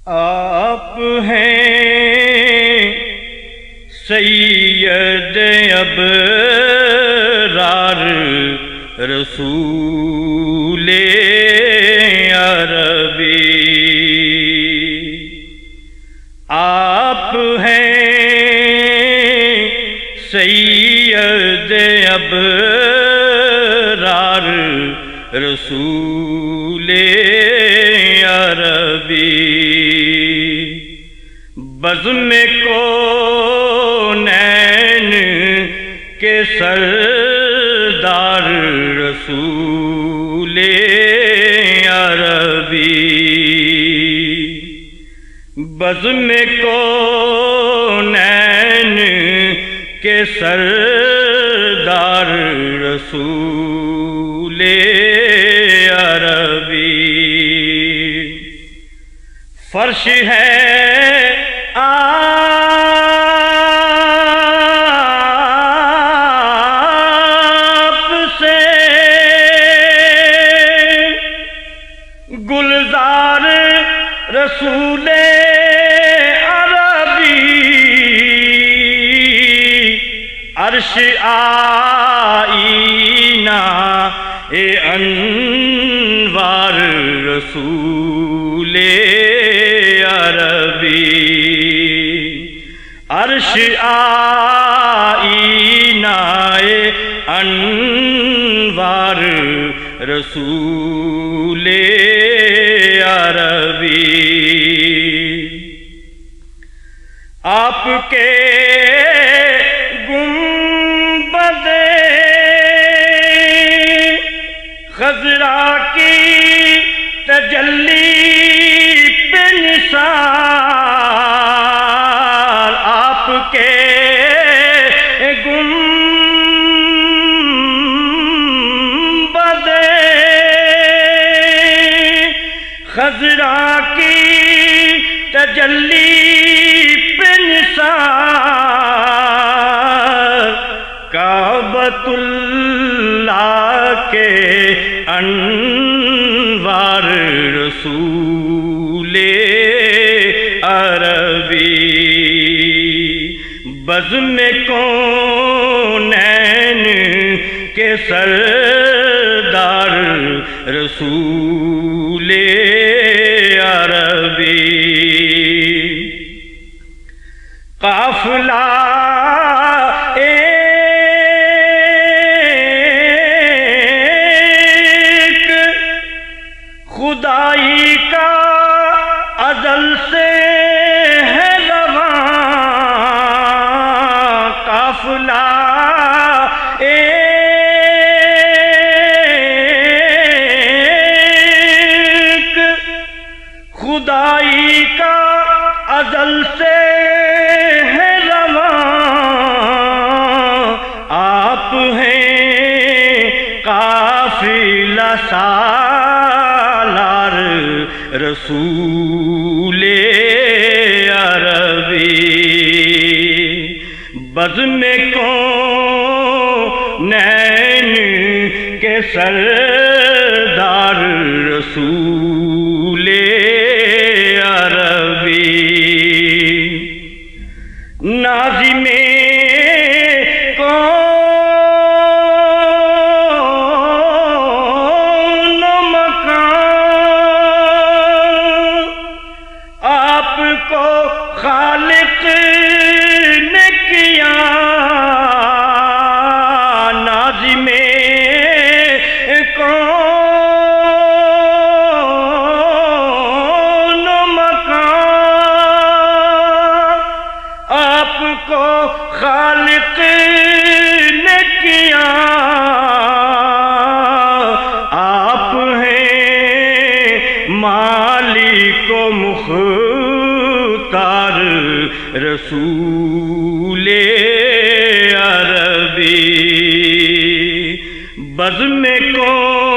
آپ ہیں سید ابرار رسول عربی، آپ ہیں سید ابرار رسول عربی، بزم کونین کے سردار رسول عربی، بزم کونین کے سردار رسول عربی، فرش ہے آپ سے گلزار رسول عربی، عرش آئینہ انوار رسول عربی، عرش آئینہ انوار رسول عربی، آپ کے گنبد خضرا کی تجلی پہ نثار، آپ کے گنبد خضرا کی تجلی پہ نثار، کعبۃ اللہ کے انوار رسول عربی، بزم کونین کے سردار رسول عربی، قافلہ ایک خدائی کا ازل سے ہے رواں، قافلہ ایک خدائی کا ازل سے ہے رواں، آپ ہیں قافلہ سالار رسول عربی، بزم کونین کے سردار رسول عربی، ناظم کون و مکان، آپ کو خالق نے کیا، ناظم کون و مکان، آپ کو خالق نے کیا، آپ ہیں مالک و مختار رسول عربی، بزم کونین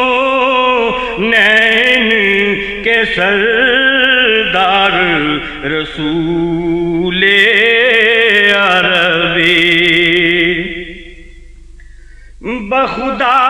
کے سردار رسول عربی، بخدا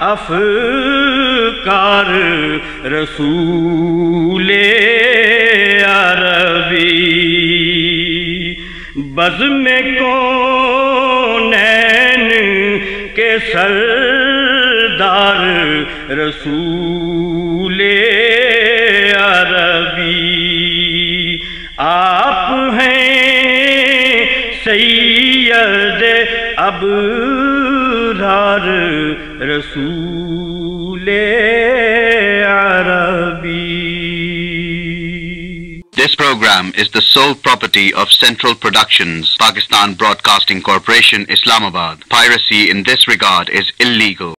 افکار رسول عربی بزم کونین کے سردار رسول عربی آپ ہیں سید ابرار رسول عربی. This program is the sole property of Central Productions, Pakistan Broadcasting Corporation, Islamabad. Piracy in this regard is illegal.